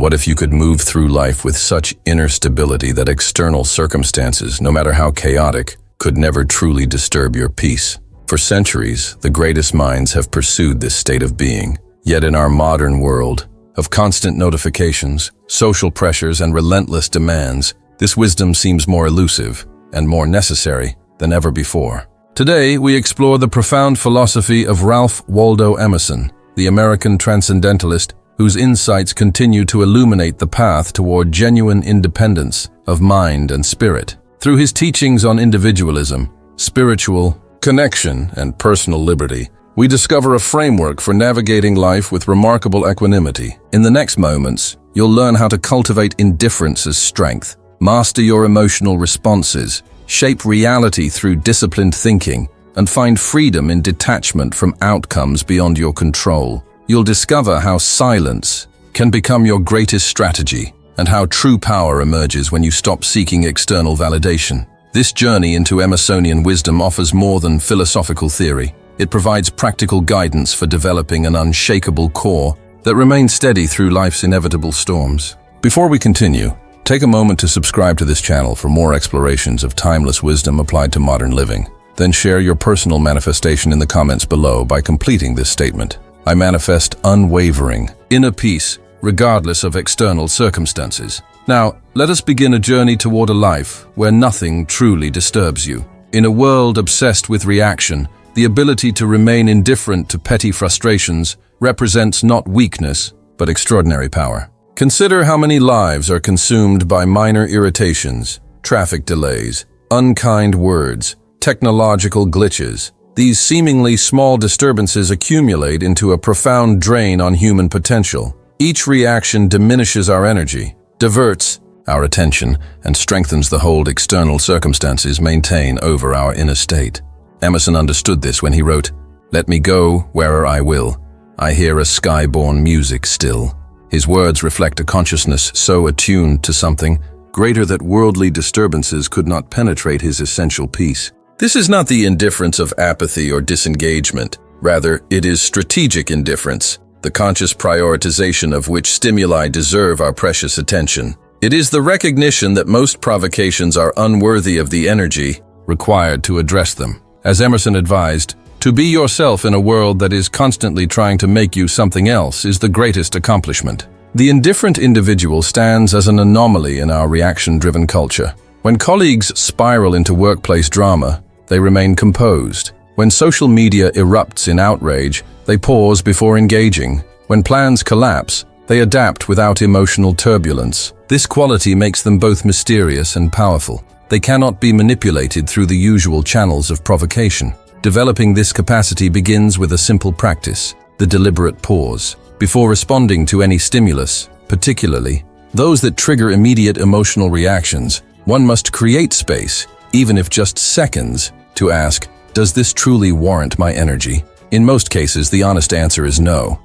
What if you could move through life with such inner stability that external circumstances, no matter how chaotic, could never truly disturb your peace? For centuries, the greatest minds have pursued this state of being. Yet in our modern world, of constant notifications, social pressures, and relentless demands, this wisdom seems more elusive and more necessary than ever before. Today, we explore the profound philosophy of Ralph Waldo Emerson, the American transcendentalist whose insights continue to illuminate the path toward genuine independence of mind and spirit. Through his teachings on individualism, spiritual connection, and personal liberty, we discover a framework for navigating life with remarkable equanimity. In the next moments, you'll learn how to cultivate indifference as strength, master your emotional responses, shape reality through disciplined thinking, and find freedom in detachment from outcomes beyond your control. You'll discover how silence can become your greatest strategy and how true power emerges when you stop seeking external validation. This journey into Emersonian wisdom offers more than philosophical theory. It provides practical guidance for developing an unshakable core that remains steady through life's inevitable storms. Before we continue, take a moment to subscribe to this channel for more explorations of timeless wisdom applied to modern living. Then share your personal manifestation in the comments below by completing this statement. I manifest unwavering inner peace, regardless of external circumstances. Now, let us begin a journey toward a life where nothing truly disturbs you. In a world obsessed with reaction, the ability to remain indifferent to petty frustrations represents not weakness, but extraordinary power. Consider how many lives are consumed by minor irritations, traffic delays, unkind words, technological glitches. These seemingly small disturbances accumulate into a profound drain on human potential. Each reaction diminishes our energy, diverts our attention, and strengthens the hold external circumstances maintain over our inner state. Emerson understood this when he wrote, "Let me go where'er I will. I hear a sky-born music still." His words reflect a consciousness so attuned to something greater that worldly disturbances could not penetrate his essential peace. This is not the indifference of apathy or disengagement. Rather, it is strategic indifference, the conscious prioritization of which stimuli deserve our precious attention. It is the recognition that most provocations are unworthy of the energy required to address them. As Emerson advised, to be yourself in a world that is constantly trying to make you something else is the greatest accomplishment. The indifferent individual stands as an anomaly in our reaction-driven culture. When colleagues spiral into workplace drama, they remain composed. When social media erupts in outrage, they pause before engaging. When plans collapse, they adapt without emotional turbulence. This quality makes them both mysterious and powerful. They cannot be manipulated through the usual channels of provocation. Developing this capacity begins with a simple practice, the deliberate pause. Before responding to any stimulus, particularly those that trigger immediate emotional reactions, one must create space, even if just seconds, to ask, does this truly warrant my energy? In most cases, the honest answer is no.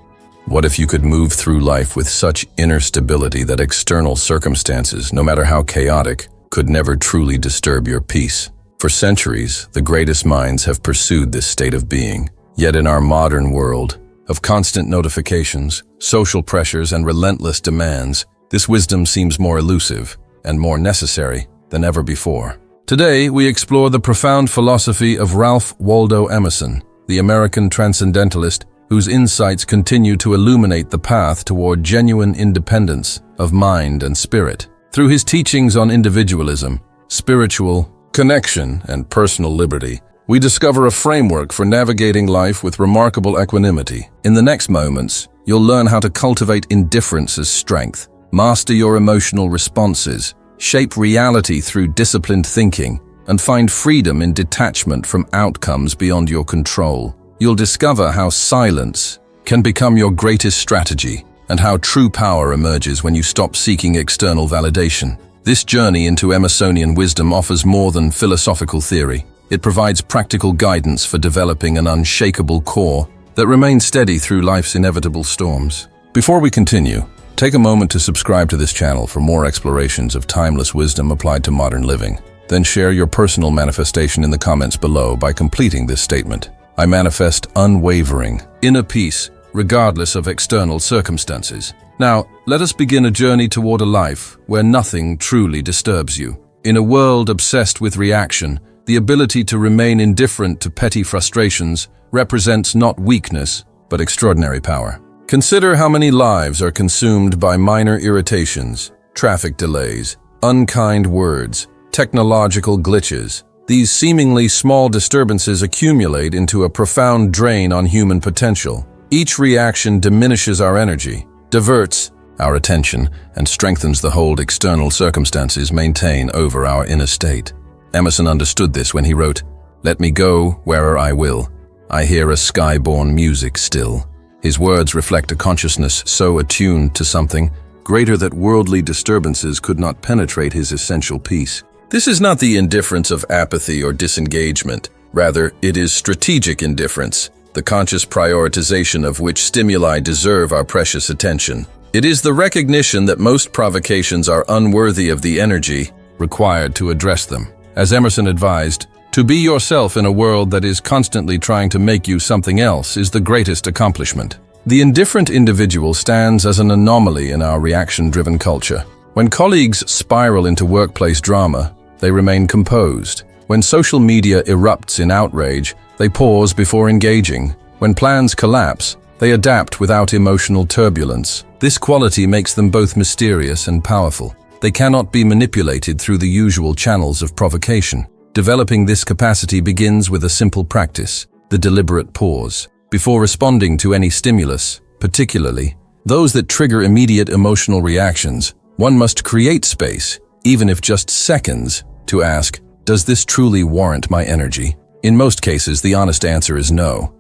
What if you could move through life with such inner stability that external circumstances, no matter how chaotic, could never truly disturb your peace? For centuries, the greatest minds have pursued this state of being. Yet in our modern world, of constant notifications, social pressures, and relentless demands, this wisdom seems more elusive and more necessary than ever before. Today, we explore the profound philosophy of Ralph Waldo Emerson, the American transcendentalist whose insights continue to illuminate the path toward genuine independence of mind and spirit. Through his teachings on individualism, spiritual connection, and personal liberty, we discover a framework for navigating life with remarkable equanimity. In the next moments, you'll learn how to cultivate indifference as strength, master your emotional responses, shape reality through disciplined thinking, and find freedom in detachment from outcomes beyond your control. You'll discover how silence can become your greatest strategy and how true power emerges when you stop seeking external validation. This journey into Emersonian wisdom offers more than philosophical theory. It provides practical guidance for developing an unshakable core that remains steady through life's inevitable storms. Before we continue, take a moment to subscribe to this channel for more explorations of timeless wisdom applied to modern living. Then share your personal manifestation in the comments below by completing this statement. I manifest unwavering inner peace, regardless of external circumstances. Now, let us begin a journey toward a life where nothing truly disturbs you. In a world obsessed with reaction, the ability to remain indifferent to petty frustrations represents not weakness, but extraordinary power. Consider how many lives are consumed by minor irritations, traffic delays, unkind words, technological glitches. These seemingly small disturbances accumulate into a profound drain on human potential. Each reaction diminishes our energy, diverts our attention, and strengthens the hold external circumstances maintain over our inner state. Emerson understood this when he wrote, "Let me go wherever I will. I hear a sky-born music still." His words reflect a consciousness so attuned to something greater that worldly disturbances could not penetrate his essential peace. This is not the indifference of apathy or disengagement. Rather, it is strategic indifference, the conscious prioritization of which stimuli deserve our precious attention. It is the recognition that most provocations are unworthy of the energy required to address them. As Emerson advised, to be yourself in a world that is constantly trying to make you something else is the greatest accomplishment. The indifferent individual stands as an anomaly in our reaction-driven culture. When colleagues spiral into workplace drama, they remain composed. When social media erupts in outrage, they pause before engaging. When plans collapse, they adapt without emotional turbulence. This quality makes them both mysterious and powerful. They cannot be manipulated through the usual channels of provocation. Developing this capacity begins with a simple practice, the deliberate pause. Before responding to any stimulus, particularly those that trigger immediate emotional reactions, one must create space, even if just seconds, to ask, does this truly warrant my energy? In most cases, the honest answer is no.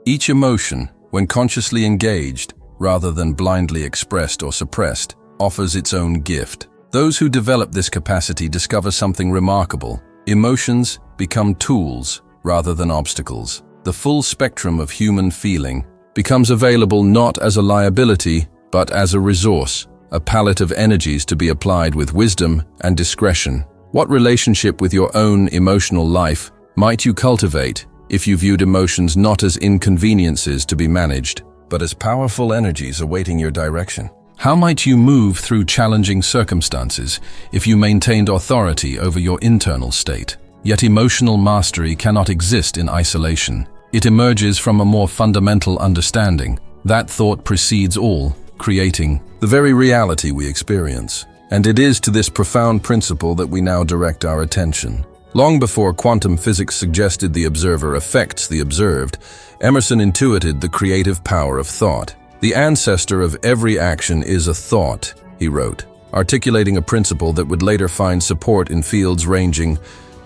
Each emotion, when consciously engaged, rather than blindly expressed or suppressed, offers its own gift. Those who develop this capacity discover something remarkable. Emotions become tools rather than obstacles. The full spectrum of human feeling becomes available not as a liability, but as a resource, a palette of energies to be applied with wisdom and discretion. What relationship with your own emotional life might you cultivate if you viewed emotions not as inconveniences to be managed, but as powerful energies awaiting your direction? How might you move through challenging circumstances if you maintained authority over your internal state? Yet emotional mastery cannot exist in isolation. It emerges from a more fundamental understanding. That thought precedes all, creating the very reality we experience. And it is to this profound principle that we now direct our attention. Long before quantum physics suggested the observer affects the observed, Emerson intuited the creative power of thought. The ancestor of every action is a thought, he wrote, articulating a principle that would later find support in fields ranging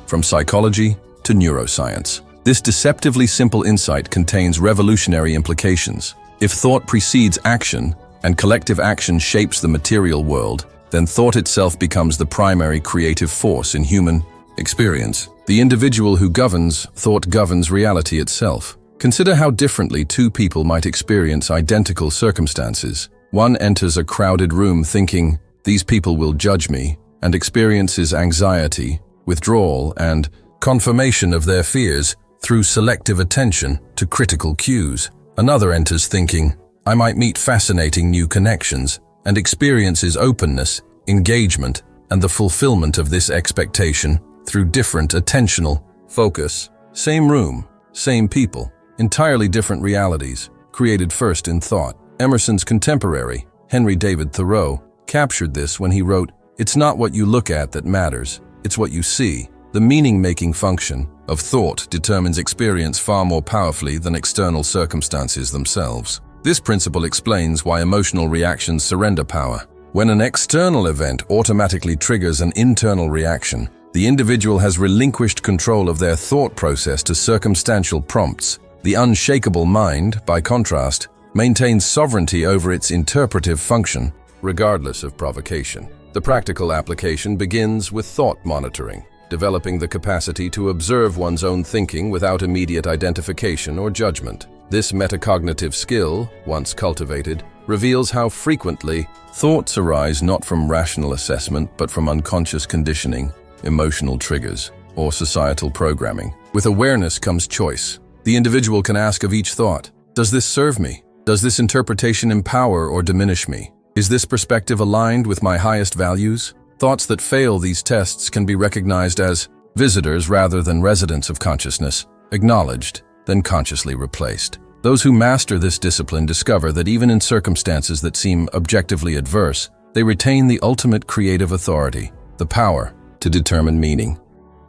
from psychology to neuroscience. This deceptively simple insight contains revolutionary implications. If thought precedes action, and collective action shapes the material world, then thought itself becomes the primary creative force in human experience. The individual who governs thought governs reality itself. Consider how differently two people might experience identical circumstances. One enters a crowded room thinking, "These people will judge me," and experiences anxiety, withdrawal, and confirmation of their fears through selective attention to critical cues. Another enters thinking, "I might meet fascinating new connections," and experiences openness, engagement, and the fulfillment of this expectation through different attentional focus. Same room, same people, entirely different realities, created first in thought. Emerson's contemporary, Henry David Thoreau, captured this when he wrote, "It's not what you look at that matters, it's what you see." The meaning-making function of thought determines experience far more powerfully than external circumstances themselves. This principle explains why emotional reactions surrender power. When an external event automatically triggers an internal reaction, the individual has relinquished control of their thought process to circumstantial prompts. The unshakable mind, by contrast, maintains sovereignty over its interpretive function, regardless of provocation. The practical application begins with thought monitoring, developing the capacity to observe one's own thinking without immediate identification or judgment. This metacognitive skill, once cultivated, reveals how frequently thoughts arise not from rational assessment but from unconscious conditioning, emotional triggers, or societal programming. With awareness comes choice. The individual can ask of each thought, "Does this serve me?" Does this interpretation empower or diminish me? Is this perspective aligned with my highest values? Thoughts that fail these tests can be recognized as visitors rather than residents of consciousness, acknowledged, then consciously replaced. Those who master this discipline discover that even in circumstances that seem objectively adverse, they retain the ultimate creative authority, the power to determine meaning.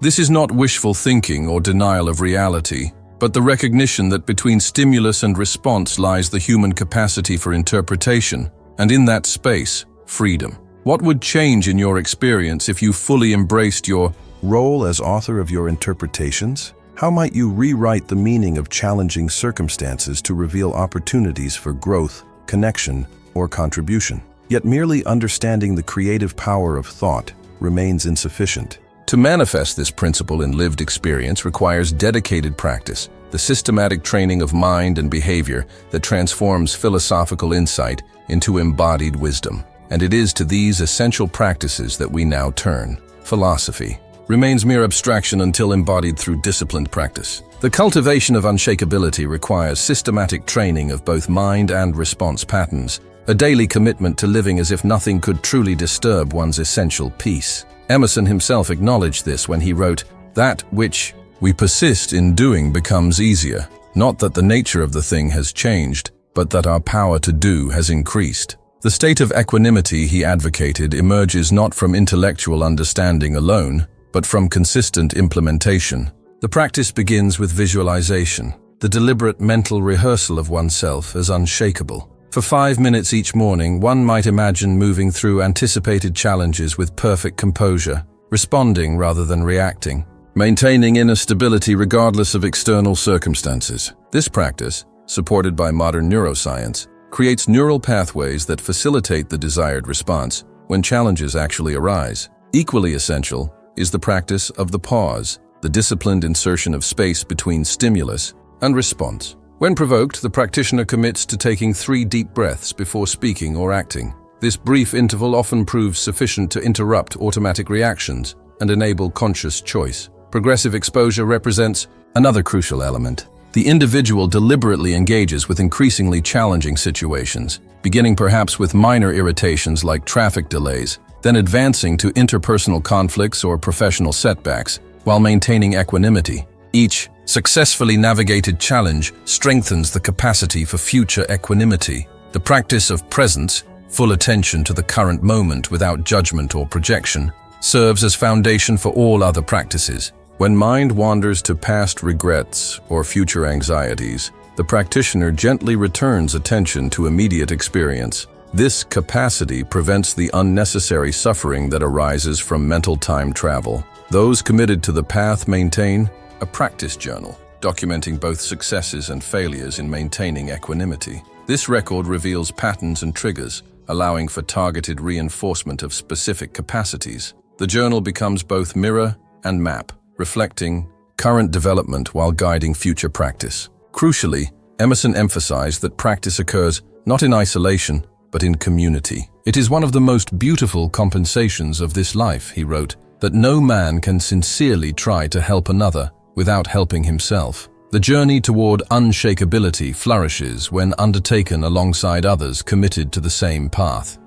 This is not wishful thinking or denial of reality, but the recognition that between stimulus and response lies the human capacity for interpretation, and in that space, freedom. What would change in your experience if you fully embraced your role as author of your interpretations? How might you rewrite the meaning of challenging circumstances to reveal opportunities for growth, connection, or contribution? Yet merely understanding the creative power of thought remains insufficient. To manifest this principle in lived experience requires dedicated practice, the systematic training of mind and behavior that transforms philosophical insight into embodied wisdom. And it is to these essential practices that we now turn. Philosophy remains mere abstraction until embodied through disciplined practice. The cultivation of unshakability requires systematic training of both mind and response patterns, a daily commitment to living as if nothing could truly disturb one's essential peace. Emerson himself acknowledged this when he wrote, "That which we persist in doing becomes easier, not that the nature of the thing has changed, but that our power to do has increased." The state of equanimity he advocated emerges not from intellectual understanding alone, but from consistent implementation. The practice begins with visualization, the deliberate mental rehearsal of oneself as unshakable. For 5 minutes each morning, one might imagine moving through anticipated challenges with perfect composure, responding rather than reacting, maintaining inner stability regardless of external circumstances. This practice, supported by modern neuroscience, creates neural pathways that facilitate the desired response when challenges actually arise. Equally essential is the practice of the pause, the disciplined insertion of space between stimulus and response. When provoked, the practitioner commits to taking 3 deep breaths before speaking or acting. This brief interval often proves sufficient to interrupt automatic reactions and enable conscious choice. Progressive exposure represents another crucial element. The individual deliberately engages with increasingly challenging situations, beginning perhaps with minor irritations like traffic delays, then advancing to interpersonal conflicts or professional setbacks, while maintaining equanimity. Each successfully navigated challenge strengthens the capacity for future equanimity. The practice of presence, full attention to the current moment without judgment or projection, serves as foundation for all other practices. When mind wanders to past regrets or future anxieties, the practitioner gently returns attention to immediate experience. This capacity prevents the unnecessary suffering that arises from mental time travel. Those committed to the path maintain a practice journal, documenting both successes and failures in maintaining equanimity. This record reveals patterns and triggers, allowing for targeted reinforcement of specific capacities. The journal becomes both mirror and map, reflecting current development while guiding future practice. Crucially, Emerson emphasized that practice occurs not in isolation, but in community. "It is one of the most beautiful compensations of this life," he wrote, "that no man can sincerely try to help another without helping himself. The journey toward unshakability flourishes when undertaken alongside others committed to the same path."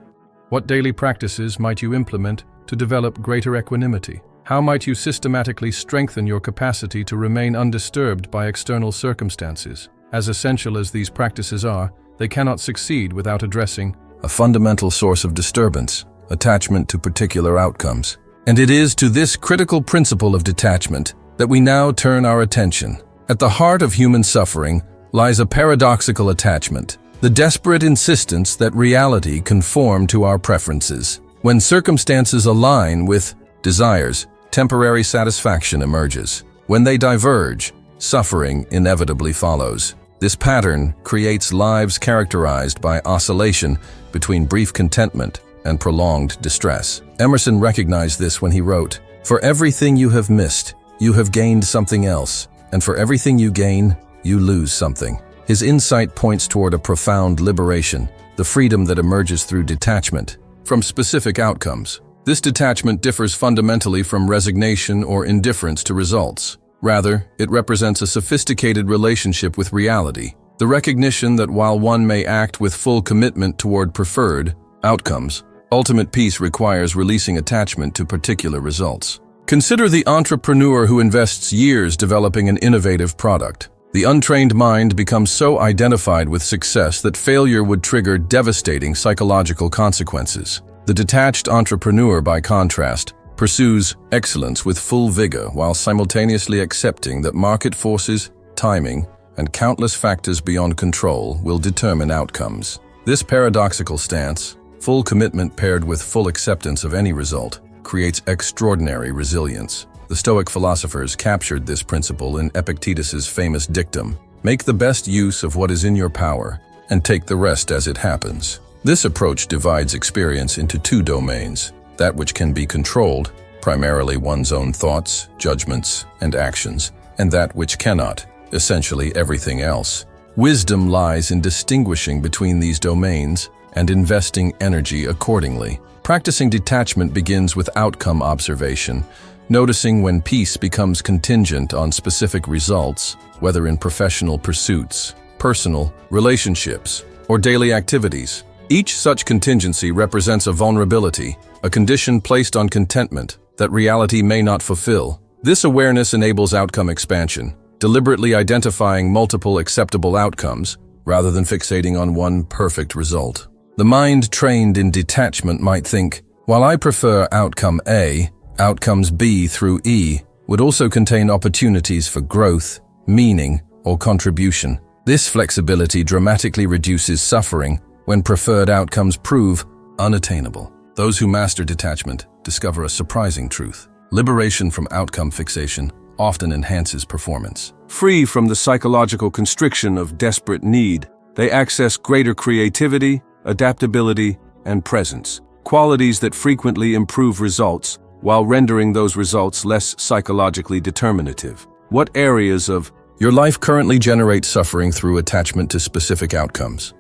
What daily practices might you implement to develop greater equanimity? How might you systematically strengthen your capacity to remain undisturbed by external circumstances? As essential as these practices are, they cannot succeed without addressing a fundamental source of disturbance, attachment to particular outcomes. And it is to this critical principle of detachment that we now turn our attention. At the heart of human suffering lies a paradoxical attachment, the desperate insistence that reality conform to our preferences. When circumstances align with desires, temporary satisfaction emerges. When they diverge, suffering inevitably follows. This pattern creates lives characterized by oscillation between brief contentment and prolonged distress. Emerson recognized this when he wrote, "For everything you have missed, you have gained something else, and for everything you gain, you lose something." His insight points toward a profound liberation, the freedom that emerges through detachment from specific outcomes. This detachment differs fundamentally from resignation or indifference to results. Rather, it represents a sophisticated relationship with reality, The recognition that while one may act with full commitment toward preferred outcomes, ultimate peace requires releasing attachment to particular results. Consider the entrepreneur who invests years developing an innovative product. The untrained mind becomes so identified with success that failure would trigger devastating psychological consequences. The detached entrepreneur, by contrast, pursues excellence with full vigor while simultaneously accepting that market forces, timing, and countless factors beyond control will determine outcomes. This paradoxical stance, full commitment paired with full acceptance of any result, creates extraordinary resilience. The Stoic philosophers captured this principle in Epictetus's famous dictum, "Make the best use of what is in your power, and take the rest as it happens." This approach divides experience into two domains: that which can be controlled, primarily one's own thoughts, judgments, and actions, and that which cannot, essentially everything else. Wisdom lies in distinguishing between these domains and investing energy accordingly. Practicing detachment begins with outcome observation, noticing when peace becomes contingent on specific results, whether in professional pursuits, personal relationships, or daily activities. Each such contingency represents a vulnerability, a condition placed on contentment that reality may not fulfill. This awareness enables outcome expansion, deliberately identifying multiple acceptable outcomes rather than fixating on one perfect result. The mind trained in detachment might think, while I prefer outcome A, outcomes B through E would also contain opportunities for growth, meaning, or contribution. This flexibility dramatically reduces suffering when preferred outcomes prove unattainable. Those who master detachment discover a surprising truth. Liberation from outcome fixation often enhances performance. Free from the psychological constriction of desperate need, they access greater creativity, adaptability, and presence, qualities that frequently improve results while rendering those results less psychologically determinative. What areas of your life currently generate suffering through attachment to specific outcomes?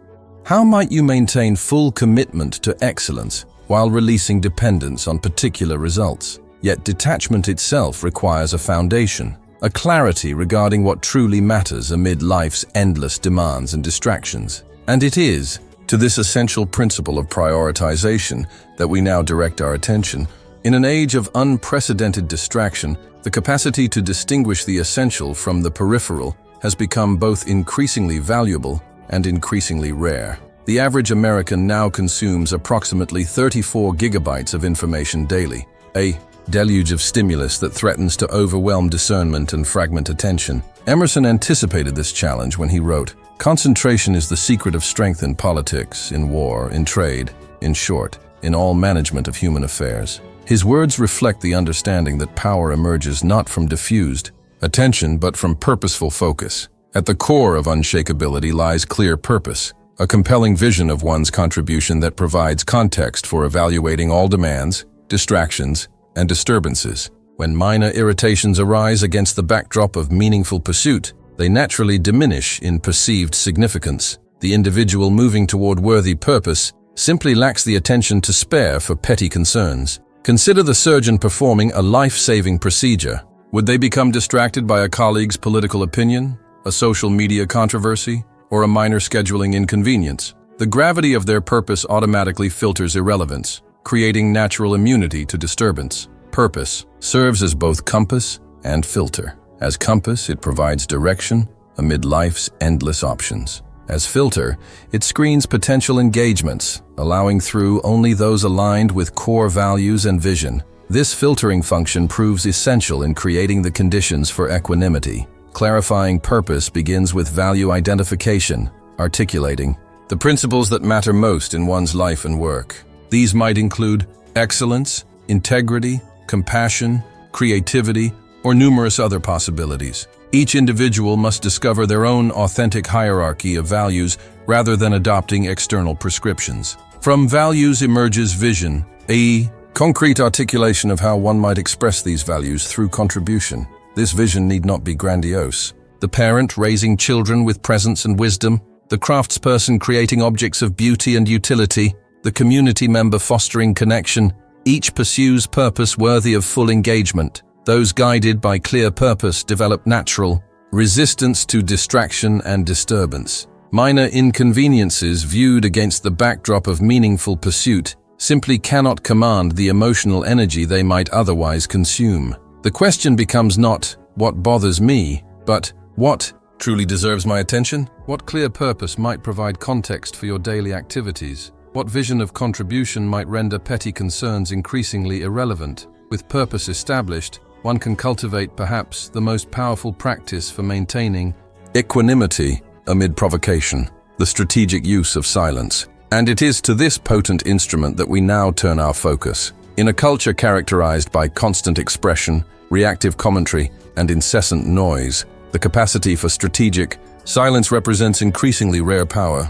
How might you maintain full commitment to excellence while releasing dependence on particular results? Yet detachment itself requires a foundation, a clarity regarding what truly matters amid life's endless demands and distractions. And it is to this essential principle of prioritization that we now direct our attention. In an age of unprecedented distraction, the capacity to distinguish the essential from the peripheral has become both increasingly valuable and increasingly rare. The average American now consumes approximately 34 gigabytes of information daily, a deluge of stimulus that threatens to overwhelm discernment and fragment attention. Emerson anticipated this challenge when he wrote, "Concentration is the secret of strength in politics, in war, in trade, in short, in all management of human affairs." His words reflect the understanding that power emerges not from diffused attention but from purposeful focus. At the core of unshakability lies clear purpose, a compelling vision of one's contribution that provides context for evaluating all demands, distractions, and disturbances. When minor irritations arise against the backdrop of meaningful pursuit, they naturally diminish in perceived significance. The individual moving toward worthy purpose simply lacks the attention to spare for petty concerns. Consider the surgeon performing a life-saving procedure. Would they become distracted by a colleague's political opinion, a social media controversy, or a minor scheduling inconvenience? The gravity of their purpose automatically filters irrelevance, creating natural immunity to disturbance. Purpose serves as both compass and filter. As compass, it provides direction amid life's endless options. As filter, it screens potential engagements, allowing through only those aligned with core values and vision. This filtering function proves essential in creating the conditions for equanimity. Clarifying purpose begins with value identification, articulating the principles that matter most in one's life and work. These might include excellence, integrity, compassion, creativity, or numerous other possibilities. Each individual must discover their own authentic hierarchy of values rather than adopting external prescriptions. From values emerges vision, a concrete articulation of how one might express these values through contribution. This vision need not be grandiose. The parent raising children with presence and wisdom, the craftsperson creating objects of beauty and utility, the community member fostering connection, each pursues purpose worthy of full engagement. Those guided by clear purpose develop natural resistance to distraction and disturbance. Minor inconveniences viewed against the backdrop of meaningful pursuit simply cannot command the emotional energy they might otherwise consume. The question becomes not, what bothers me, but what truly deserves my attention? What clear purpose might provide context for your daily activities? What vision of contribution might render petty concerns increasingly irrelevant? With purpose established, one can cultivate perhaps the most powerful practice for maintaining equanimity amid provocation, the strategic use of silence. And it is to this potent instrument that we now turn our focus. In a culture characterized by constant expression, reactive commentary, and incessant noise, the capacity for strategic silence represents increasingly rare power.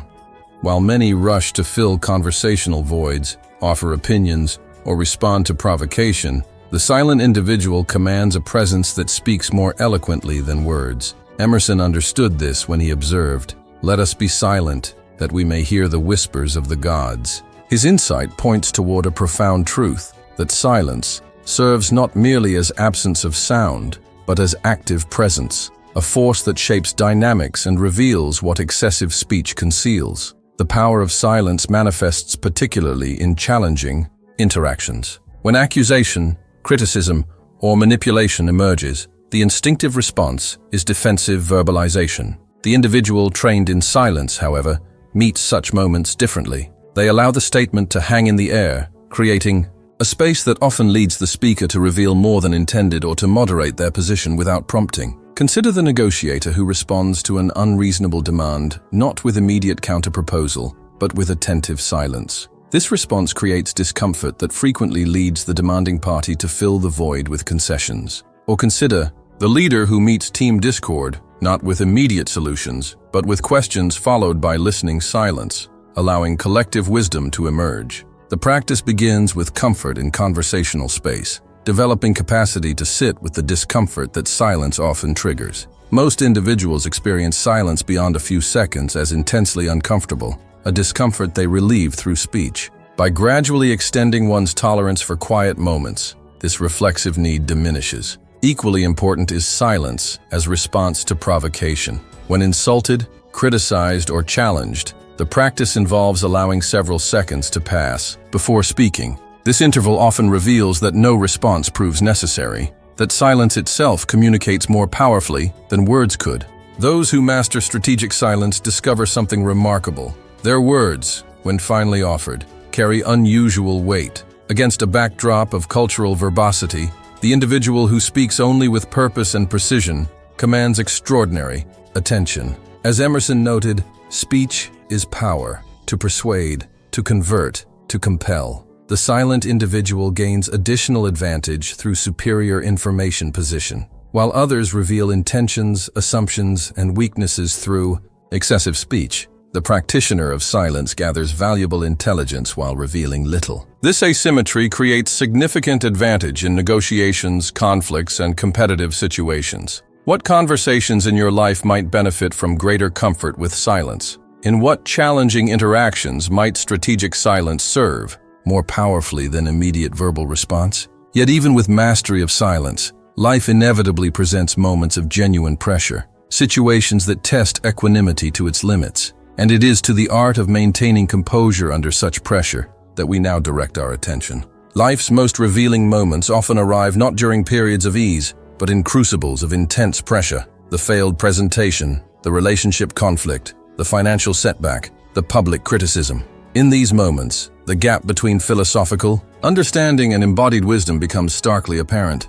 While many rush to fill conversational voids, offer opinions, or respond to provocation, the silent individual commands a presence that speaks more eloquently than words. Emerson understood this when he observed, "Let us be silent, that we may hear the whispers of the gods." His insight points toward a profound truth, that silence serves not merely as absence of sound, but as active presence, a force that shapes dynamics and reveals what excessive speech conceals. The power of silence manifests particularly in challenging interactions. When accusation, criticism, or manipulation emerges, the instinctive response is defensive verbalization. The individual trained in silence, however, meets such moments differently. They allow the statement to hang in the air, creating a space that often leads the speaker to reveal more than intended or to moderate their position without prompting. Consider the negotiator who responds to an unreasonable demand, not with immediate counterproposal, but with attentive silence. This response creates discomfort that frequently leads the demanding party to fill the void with concessions. Or consider the leader who meets team discord, not with immediate solutions, but with questions followed by listening silence, allowing collective wisdom to emerge. The practice begins with comfort in conversational space, developing capacity to sit with the discomfort that silence often triggers. Most individuals experience silence beyond a few seconds as intensely uncomfortable, a discomfort they relieve through speech. By gradually extending one's tolerance for quiet moments, this reflexive need diminishes. Equally important is silence as response to provocation. When insulted, criticized, or challenged, the practice involves allowing several seconds to pass before speaking. This interval often reveals that no response proves necessary, that silence itself communicates more powerfully than words could. Those who master strategic silence discover something remarkable. Their words, when finally offered, carry unusual weight. Against a backdrop of cultural verbosity, the individual who speaks only with purpose and precision commands extraordinary attention. As Emerson noted, speech is power, to persuade, to convert, to compel. The silent individual gains additional advantage through superior information position, while others reveal intentions, assumptions, and weaknesses through excessive speech. The practitioner of silence gathers valuable intelligence while revealing little. This asymmetry creates significant advantage in negotiations, conflicts, and competitive situations. What conversations in your life might benefit from greater comfort with silence? In what challenging interactions might strategic silence serve more powerfully than immediate verbal response? Yet even with mastery of silence, life inevitably presents moments of genuine pressure, situations that test equanimity to its limits. And it is to the art of maintaining composure under such pressure that we now direct our attention. Life's most revealing moments often arrive not during periods of ease, but in crucibles of intense pressure. The failed presentation, the relationship conflict, the financial setback, the public criticism. In these moments, the gap between philosophical understanding and embodied wisdom becomes starkly apparent.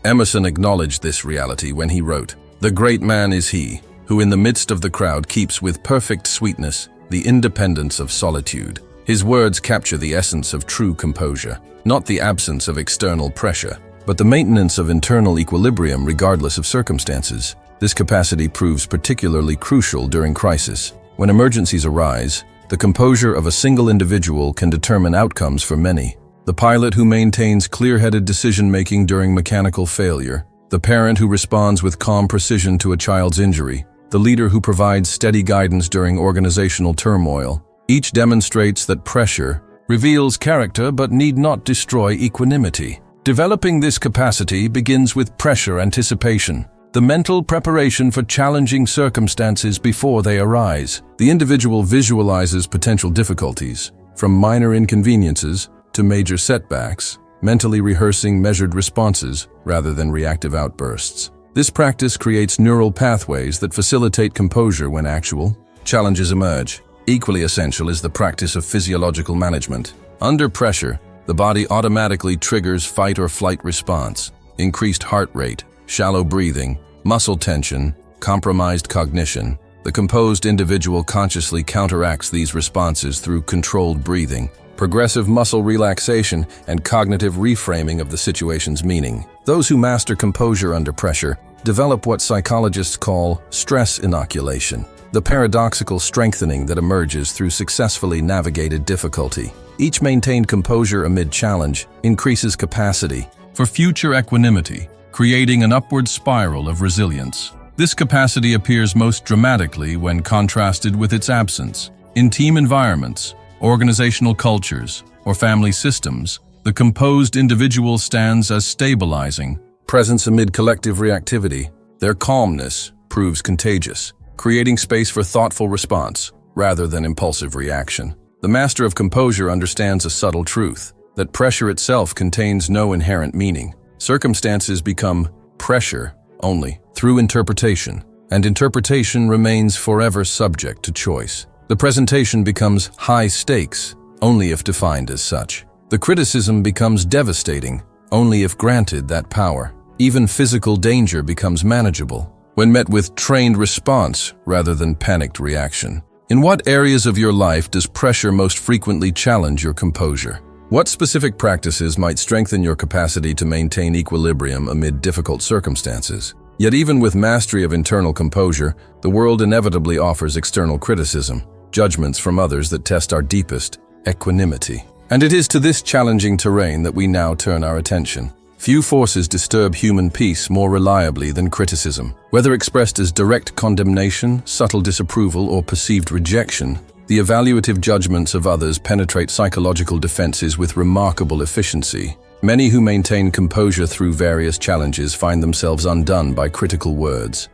Emerson acknowledged this reality when he wrote, "The great man is he who in the midst of the crowd keeps with perfect sweetness the independence of solitude." His words capture the essence of true composure, not the absence of external pressure, but the maintenance of internal equilibrium regardless of circumstances. This capacity proves particularly crucial during crisis. When emergencies arise, the composure of a single individual can determine outcomes for many. The pilot who maintains clear-headed decision-making during mechanical failure, the parent who responds with calm precision to a child's injury, the leader who provides steady guidance during organizational turmoil. Each demonstrates that pressure reveals character but need not destroy equanimity. Developing this capacity begins with pressure anticipation. the mental preparation for challenging circumstances before they arise. The individual visualizes potential difficulties, from minor inconveniences to major setbacks, mentally rehearsing measured responses rather than reactive outbursts. This practice creates neural pathways that facilitate composure when actual challenges emerge. Equally essential is the practice of physiological management. Under pressure, the body automatically triggers fight or flight response. Increased heart rate, shallow breathing, muscle tension, compromised cognition. The composed individual consciously counteracts these responses through controlled breathing, progressive muscle relaxation, and cognitive reframing of the situation's meaning. Those who master composure under pressure develop what psychologists call stress inoculation, the paradoxical strengthening that emerges through successfully navigated difficulty. Each maintained composure amid challenge increases capacity for future equanimity, creating an upward spiral of resilience. This capacity appears most dramatically when contrasted with its absence. In team environments, organizational cultures, or family systems, the composed individual stands as stabilizing presence amid collective reactivity. Their calmness proves contagious, creating space for thoughtful response rather than impulsive reaction. The master of composure understands a subtle truth, that pressure itself contains no inherent meaning. Circumstances become pressure only through interpretation, and interpretation remains forever subject to choice. The presentation becomes high stakes only if defined as such. The criticism becomes devastating only if granted that power. Even physical danger becomes manageable when met with trained response rather than panicked reaction. In what areas of your life does pressure most frequently challenge your composure? What specific practices might strengthen your capacity to maintain equilibrium amid difficult circumstances? Yet even with mastery of internal composure, the world inevitably offers external criticism, judgments from others that test our deepest equanimity. And it is to this challenging terrain that we now turn our attention. Few forces disturb human peace more reliably than criticism. Whether expressed as direct condemnation, subtle disapproval, or perceived rejection, the evaluative judgments of others penetrate psychological defenses with remarkable efficiency. Many who maintain composure through various challenges find themselves undone by critical words.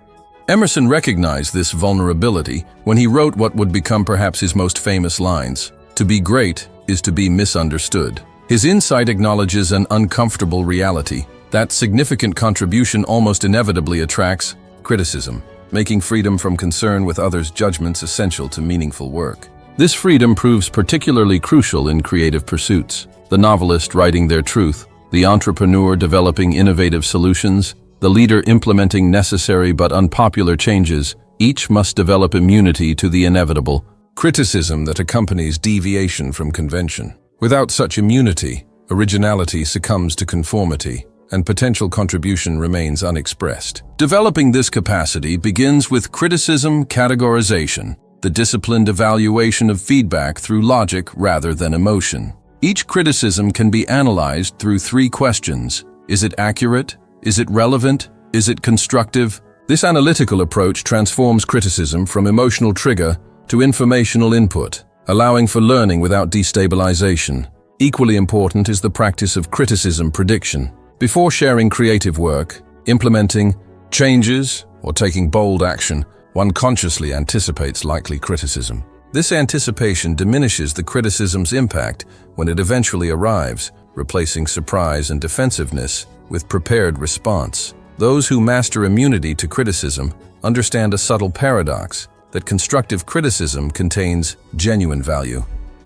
Emerson recognized this vulnerability when he wrote what would become perhaps his most famous lines, "To be great is to be misunderstood." His insight acknowledges an uncomfortable reality. That significant contribution almost inevitably attracts criticism, making freedom from concern with others' judgments essential to meaningful work. This freedom proves particularly crucial in creative pursuits. The novelist writing their truth, the entrepreneur developing innovative solutions, the leader implementing necessary but unpopular changes, each must develop immunity to the inevitable criticism that accompanies deviation from convention. Without such immunity, originality succumbs to conformity, and potential contribution remains unexpressed. Developing this capacity begins with criticism categorization, the disciplined evaluation of feedback through logic rather than emotion. Each criticism can be analyzed through 3 questions. Is it accurate? Is it relevant? Is it constructive? This analytical approach transforms criticism from emotional trigger to informational input, allowing for learning without destabilization. Equally important is the practice of criticism prediction. Before sharing creative work, implementing changes, or taking bold action, one consciously anticipates likely criticism. This anticipation diminishes the criticism's impact when it eventually arrives, replacing surprise and defensiveness with prepared response. Those who master immunity to criticism understand a subtle paradox, that constructive criticism contains genuine value,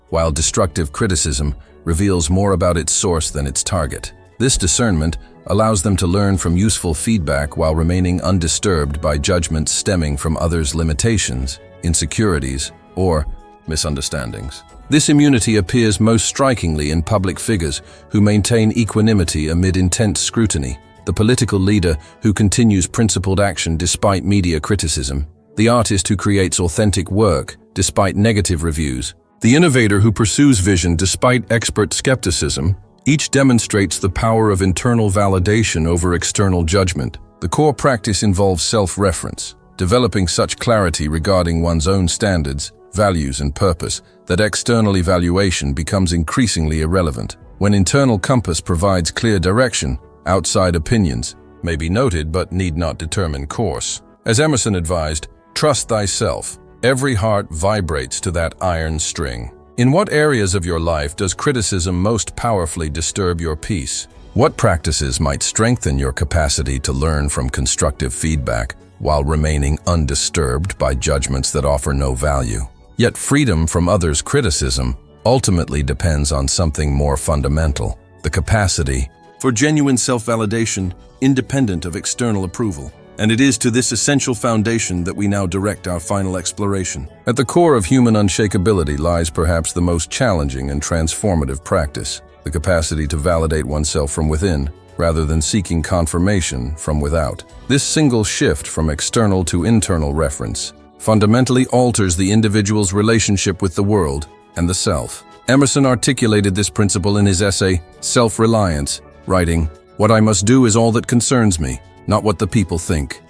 while destructive criticism reveals more about its source than its target. This discernment allows them to learn from useful feedback while remaining undisturbed by judgments stemming from others' limitations, insecurities, or misunderstandings. This immunity appears most strikingly in public figures who maintain equanimity amid intense scrutiny, the political leader who continues principled action despite media criticism, the artist who creates authentic work despite negative reviews, the innovator who pursues vision despite expert skepticism. Each demonstrates the power of internal validation over external judgment. The core practice involves self-reference, developing such clarity regarding one's own standards, values, and purpose that external evaluation becomes increasingly irrelevant. When internal compass provides clear direction, outside opinions may be noted but need not determine course. As Emerson advised, trust thyself. Every heart vibrates to that iron string. In what areas of your life does criticism most powerfully disturb your peace? What practices might strengthen your capacity to learn from constructive feedback while remaining undisturbed by judgments that offer no value? Yet freedom from others' criticism ultimately depends on something more fundamental: the capacity for genuine self-validation, independent of external approval. And it is to this essential foundation that we now direct our final exploration. At the core of human unshakability lies perhaps the most challenging and transformative practice: the capacity to validate oneself from within, rather than seeking confirmation from without. This single shift from external to internal reference fundamentally alters the individual's relationship with the world and the self. Emerson articulated this principle in his essay, Self-Reliance, writing, "What I must do is all that concerns me, not what the people think."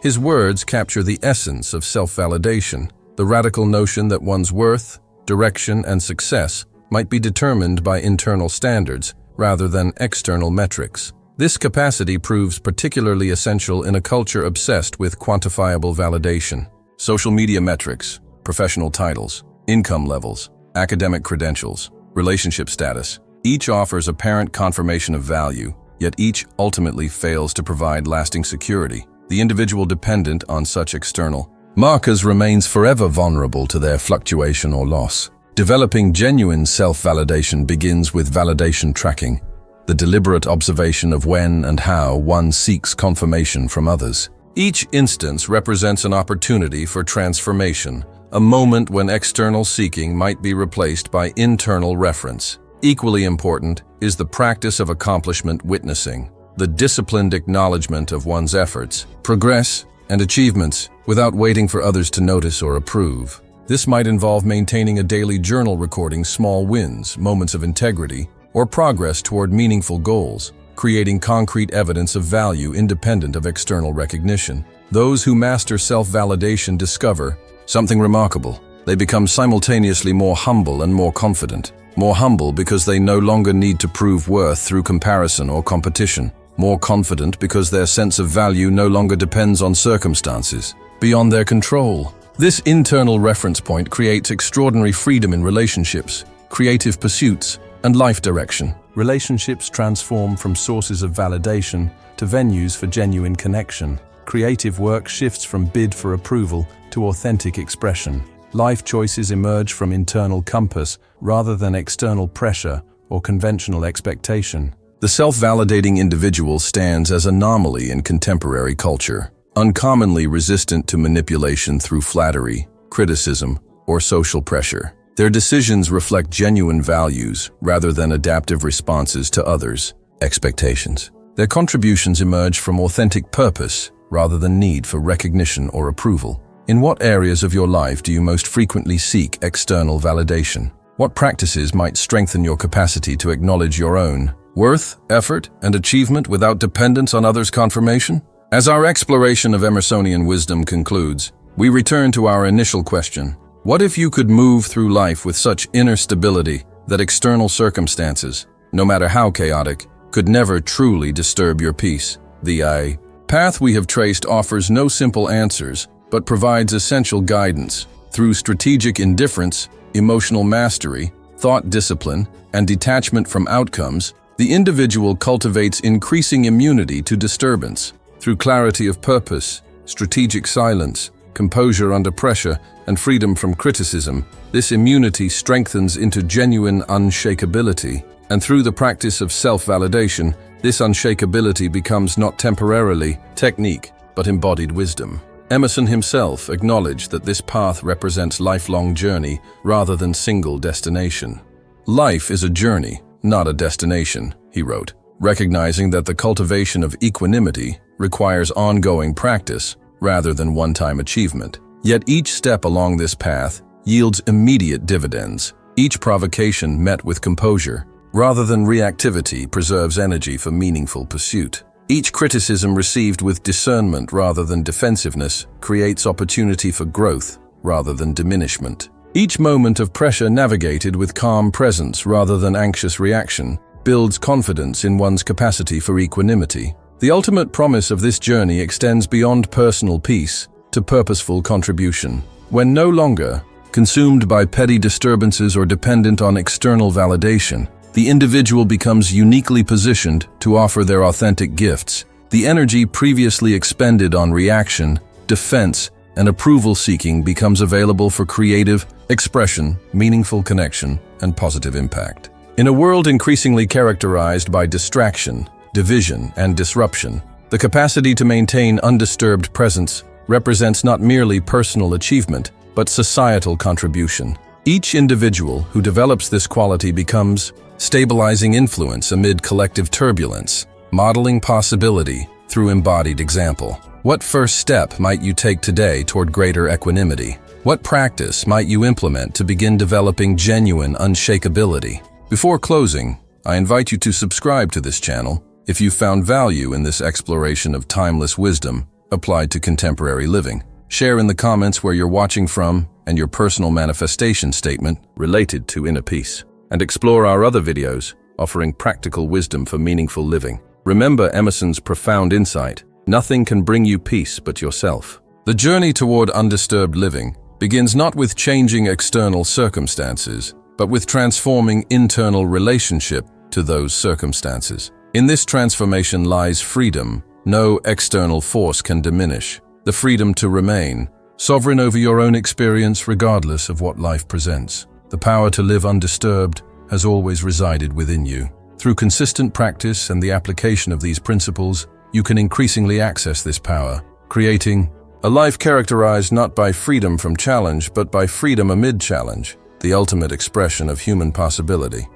His words capture the essence of self-validation, the radical notion that one's worth, direction, and success might be determined by internal standards rather than external metrics. This capacity proves particularly essential in a culture obsessed with quantifiable validation. Social media metrics, professional titles, income levels, academic credentials, relationship status, each offers apparent confirmation of value, yet each ultimately fails to provide lasting security. The individual dependent on such external markers remains forever vulnerable to their fluctuation or loss. Developing genuine self-validation begins with validation tracking, the deliberate observation of when and how one seeks confirmation from others. Each instance represents an opportunity for transformation, a moment when external seeking might be replaced by internal reference. Equally important is the practice of accomplishment witnessing, the disciplined acknowledgement of one's efforts, progress, and achievements without waiting for others to notice or approve. This might involve maintaining a daily journal recording small wins, moments of integrity, or progress toward meaningful goals, creating concrete evidence of value independent of external recognition. Those who master self-validation discover something remarkable. They become simultaneously more humble and more confident. More humble because they no longer need to prove worth through comparison or competition. More confident because their sense of value no longer depends on circumstances beyond their control. This internal reference point creates extraordinary freedom in relationships, creative pursuits, and life direction. Relationships transform from sources of validation to venues for genuine connection. Creative work shifts from bid for approval to authentic expression. Life choices emerge from internal compass rather than external pressure or conventional expectation. The self-validating individual stands as an anomaly in contemporary culture, uncommonly resistant to manipulation through flattery, criticism, or social pressure. Their decisions reflect genuine values rather than adaptive responses to others' expectations. Their contributions emerge from authentic purpose rather than need for recognition or approval. In what areas of your life do you most frequently seek external validation? What practices might strengthen your capacity to acknowledge your own worth, effort, and achievement without dependence on others' confirmation? As our exploration of Emersonian wisdom concludes, we return to our initial question. What if you could move through life with such inner stability that external circumstances, no matter how chaotic, could never truly disturb your peace? The path we have traced offers no simple answers, but provides essential guidance. Through strategic indifference, emotional mastery, thought discipline, and detachment from outcomes, the individual cultivates increasing immunity to disturbance. Through clarity of purpose, strategic silence, composure under pressure, and freedom from criticism, this immunity strengthens into genuine unshakability. And through the practice of self-validation, this unshakability becomes not temporarily technique, but embodied wisdom. Emerson himself acknowledged that this path represents lifelong journey rather than single destination. Life is a journey, not a destination, he wrote, recognizing that the cultivation of equanimity requires ongoing practice rather than one-time achievement. Yet each step along this path yields immediate dividends. Each provocation met with composure, rather than reactivity, preserves energy for meaningful pursuit. Each criticism received with discernment rather than defensiveness creates opportunity for growth rather than diminishment. Each moment of pressure navigated with calm presence rather than anxious reaction builds confidence in one's capacity for equanimity. The ultimate promise of this journey extends beyond personal peace to purposeful contribution. When no longer consumed by petty disturbances or dependent on external validation, the individual becomes uniquely positioned to offer their authentic gifts. The energy previously expended on reaction, defense, and approval-seeking becomes available for creative expression, meaningful connection, and positive impact. In a world increasingly characterized by distraction, division, and disruption, the capacity to maintain undisturbed presence represents not merely personal achievement, but societal contribution. Each individual who develops this quality becomes stabilizing influence amid collective turbulence, modeling possibility through embodied example. What first step might you take today toward greater equanimity? What practice might you implement to begin developing genuine unshakability? Before closing, I invite you to subscribe to this channel if you found value in this exploration of timeless wisdom applied to contemporary living. Share in the comments where you're watching from and your personal manifestation statement related to inner peace. And explore our other videos offering practical wisdom for meaningful living. Remember Emerson's profound insight: nothing can bring you peace but yourself. The journey toward undisturbed living begins not with changing external circumstances, but with transforming internal relationship to those circumstances. In this transformation lies freedom no external force can diminish, the freedom to remain sovereign over your own experience regardless of what life presents. The power to live undisturbed has always resided within you. Through consistent practice and the application of these principles, you can increasingly access this power, creating a life characterized not by freedom from challenge, but by freedom amid challenge, the ultimate expression of human possibility.